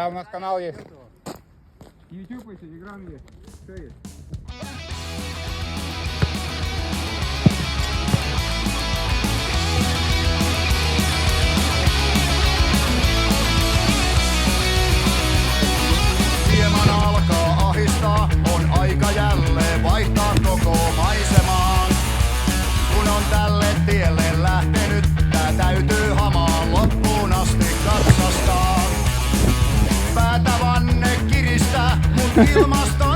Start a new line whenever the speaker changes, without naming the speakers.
У нас канал есть.
YouTube и Telegram есть. Все есть.
Hieman alkaa ahistaa, on aika jälleen vaihtaa koko maisemaa. Kun on tälle tielle lähtenyt, tää täytyy hamaan loppuun asti katsastaa. Päätä vanne kiristää, mut ilmasto